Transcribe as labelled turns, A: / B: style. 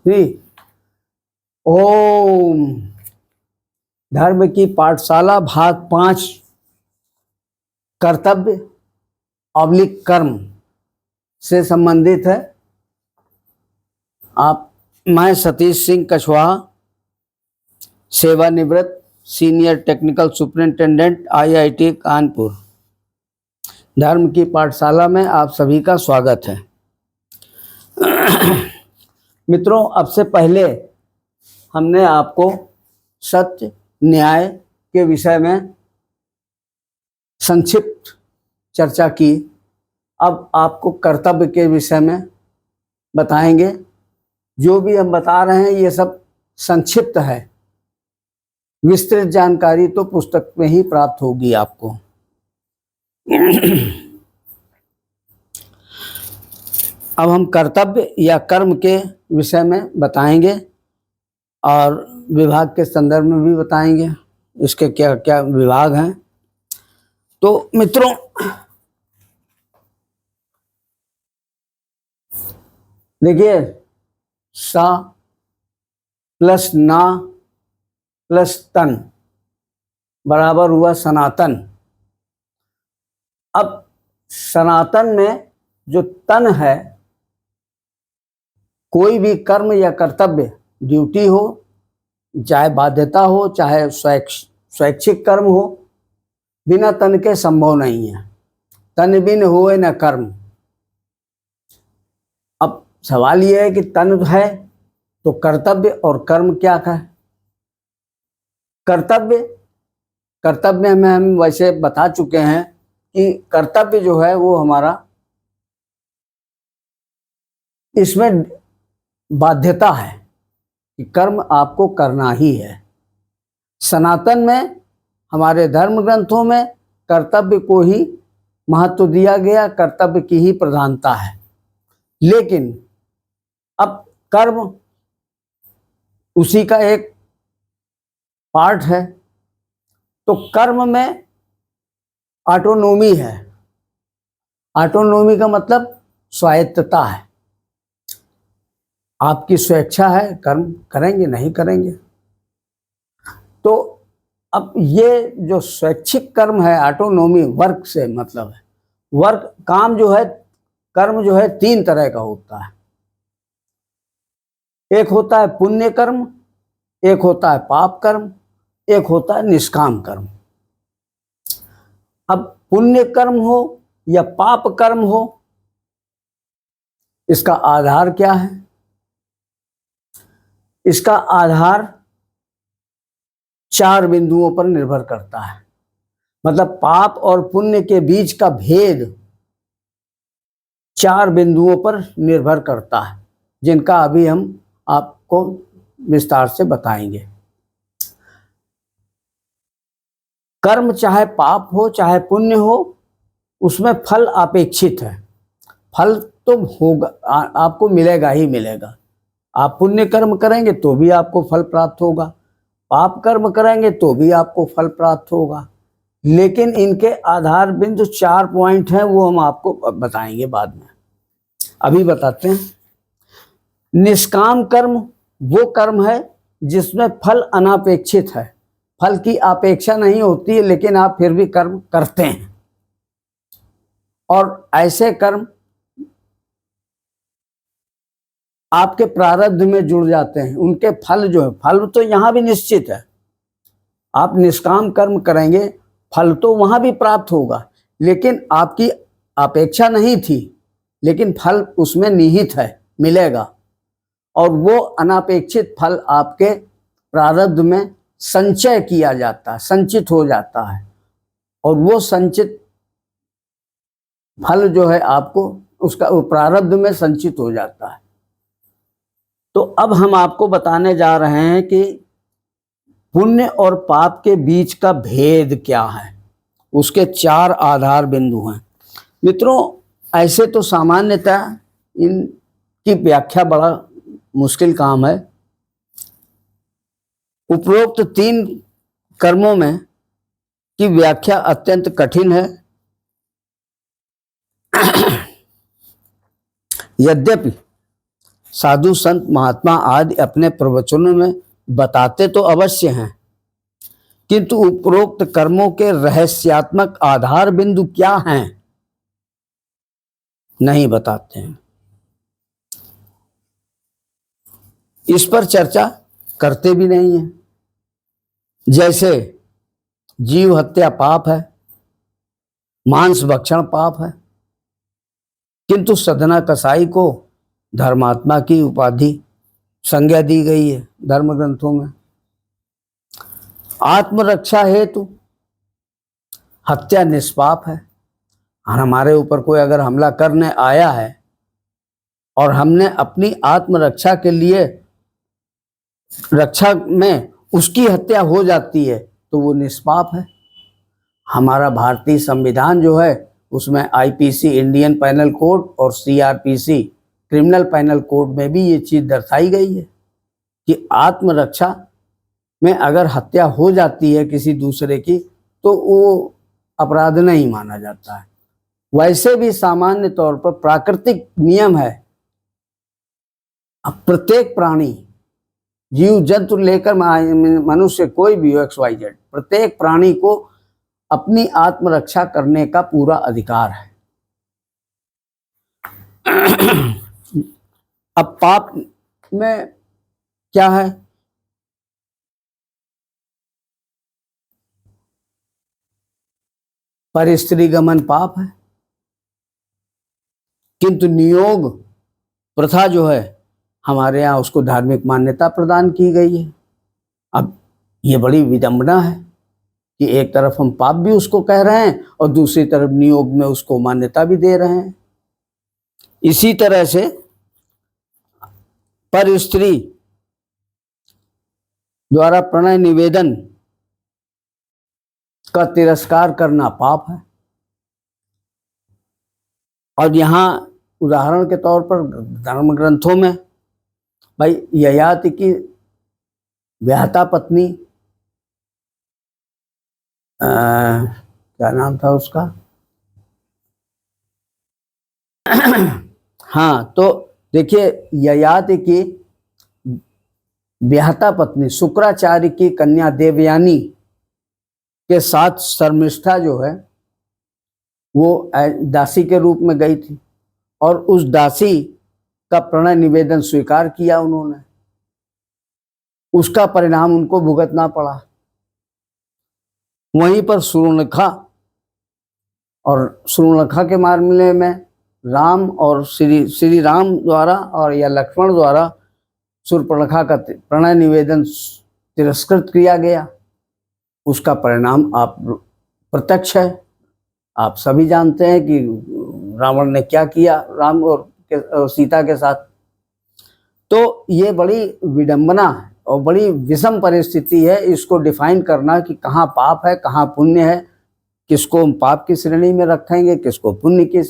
A: 3। ओम। धर्म की पाठशाला भाग 5, कर्तव्य ऑब्लिक कर्म से संबंधित है। मैं सतीश सिंह कछवाहा, सेवानिवृत्त senior technical superintendent IIT Kanpur, धर्म की पाठशाला में आप सभी का स्वागत है। मित्रों, अब से पहले हमने आपको सत्य न्याय के विषय में संक्षिप्त चर्चा की। अब आपको कर्तव्य के विषय में बताएंगे। जो भी हम बता रहे हैं ये सब संक्षिप्त है, विस्तृत जानकारी तो पुस्तक में ही प्राप्त होगी आपको। अब हम कर्तव्य या कर्म के विषय में बताएंगे और विभाग के संदर्भ में भी बताएंगे, इसके क्या क्या विभाग हैं। तो मित्रों, देखिए, सा प्लस ना प्लस तन बराबर हुआ सनातन। अब सनातन में जो तन है, कोई भी कर्म या कर्तव्य, ड्यूटी हो, चाहे बाध्यता हो, चाहे स्वैच्छिक कर्म हो, बिना तन के संभव नहीं है। तन बिन होए न कर्म। अब सवाल यह है कि तन है तो कर्तव्य और कर्म क्या है। कर्तव्य में हम वैसे बता चुके हैं कि कर्तव्य जो है वो हमारा, इसमें बाध्यता है कि कर्म आपको करना ही है। सनातन में, हमारे धर्म ग्रंथों में कर्तव्य को ही महत्व दिया गया, कर्तव्य की ही प्रधानता है। लेकिन अब कर्म उसी का एक पार्ट है। तो कर्म में ऑटोनोमी है। ऑटोनोमी का मतलब स्वायत्तता है। आपकी स्वेच्छा है, कर्म करेंगे नहीं करेंगे। तो अब ये जो स्वैच्छिक कर्म है, ऑटोनोमी, वर्क से मतलब है। वर्क, काम जो है, कर्म जो है 3 तरह का होता है। एक होता है पुण्य कर्म, एक होता है पाप कर्म, एक होता है निष्काम कर्म। अब पुण्य कर्म हो या पाप कर्म हो, इसका आधार क्या है? इसका आधार 4 बिंदुओं पर निर्भर करता है। मतलब पाप और पुण्य के बीच का भेद 4 बिंदुओं पर निर्भर करता है, जिनका अभी हम आपको विस्तार से बताएंगे। कर्म चाहे पाप हो चाहे पुण्य हो, उसमें फल अपेक्षित है। फल तो होगा, आपको मिलेगा ही मिलेगा। आप पुण्य कर्म करेंगे तो भी आपको फल प्राप्त होगा, पाप कर्म करेंगे तो भी आपको फल प्राप्त होगा। लेकिन इनके आधार बिंदु 4 पॉइंट हैं, वो हम आपको बताएंगे बाद में। अभी बताते हैं। निष्काम कर्म वो कर्म है जिसमें फल अनापेक्षित है। फल की अपेक्षा नहीं होती है, लेकिन आप फिर भी कर्म करते हैं। और ऐसे कर्म आपके प्रारब्ध में जुड़ जाते हैं। उनके फल जो है, फल तो यहाँ भी निश्चित है। आप निष्काम कर्म करेंगे, फल तो वहां भी प्राप्त होगा, लेकिन आपकी अपेक्षा नहीं थी, लेकिन फल उसमें निहित है, मिलेगा। और वो अनापेक्षित फल आपके प्रारब्ध में संचय किया जाता है, संचित हो जाता है। और वो संचित फल जो है आपको उसका प्रारब्ध में संचित हो जाता है। तो अब हम आपको बताने जा रहे हैं कि पुण्य और पाप के बीच का भेद क्या है। उसके 4 आधार बिंदु हैं। मित्रों, ऐसे तो सामान्यतः इनकी व्याख्या बड़ा मुश्किल काम है। उपरोक्त 3 कर्मों में की व्याख्या अत्यंत कठिन है। यद्यपि साधु संत महात्मा आदि अपने प्रवचनों में बताते तो अवश्य हैं, किंतु उपरोक्त कर्मों के रहस्यात्मक आधार बिंदु क्या हैं नहीं बताते हैं। इस पर चर्चा करते भी नहीं है। जैसे जीव हत्या पाप है, मांस भक्षण पाप है, किंतु सधना कसाई को धर्मात्मा की उपाधि संज्ञा दी गई है धर्म ग्रंथों में। आत्मरक्षा हेतु हत्या निष्पाप है, और हमारे ऊपर कोई अगर हमला करने आया है और हमने अपनी आत्मरक्षा के लिए रक्षा में उसकी हत्या हो जाती है तो वो निष्पाप है। हमारा भारतीय संविधान जो है उसमें आईपीसी इंडियन पैनल कोड और सीआरपीसी क्रिमिनल पैनल कोड में भी ये चीज़ दर्शाई गई है कि आत्मरक्षा में अगर हत्या हो जाती है किसी दूसरे की तो वो अपराध नहीं माना जाता है। वैसे भी सामान्य तौर पर प्राकृतिक नियम है, प्रत्येक प्राणी जीव जंतु लेकर मनुष्य कोई भी हो XYZ, प्रत्येक प्राणी को अपनी आत्मरक्षा करने का पूरा अधिकार है। अब पाप में क्या है? पर स्त्री गमन पाप है, किंतु नियोग प्रथा जो है हमारे यहाँ उसको धार्मिक मान्यता प्रदान की गई है। अब ये बड़ी विडंबना है कि एक तरफ हम पाप भी उसको कह रहे हैं और दूसरी तरफ नियोग में उसको मान्यता भी दे रहे हैं। इसी तरह से पर स्त्री द्वारा प्रणय निवेदन का तिरस्कार करना पाप है। और यहाँ उदाहरण के तौर पर धर्म ग्रंथों में भाई ययाति की व्याहता पत्नी क्या नाम था उसका हाँ, तो देखिए ययाति की व्याहता पत्नी शुक्राचार्य की कन्या देवयानी के साथ शर्मिष्ठा जो है वो दासी के रूप में गई थी और उस दासी का प्रणय निवेदन स्वीकार किया उन्होंने। उसका परिणाम उनको भुगतना पड़ा। वहीं पर शूर्पणखा के मामले में राम और श्री राम द्वारा और या लक्ष्मण द्वारा शूर्पणखा का प्रणय निवेदन तिरस्कृत किया गया। उसका परिणाम आप प्रत्यक्ष है, आप सभी जानते हैं कि रावण ने क्या किया राम और सीता के साथ। तो ये बड़ी विडंबना है और बड़ी विषम परिस्थिति है इसको डिफाइन करना कि कहाँ पाप है कहाँ पुण्य है, किसको हम पाप की श्रेणी में रखेंगे किसको पुण्य की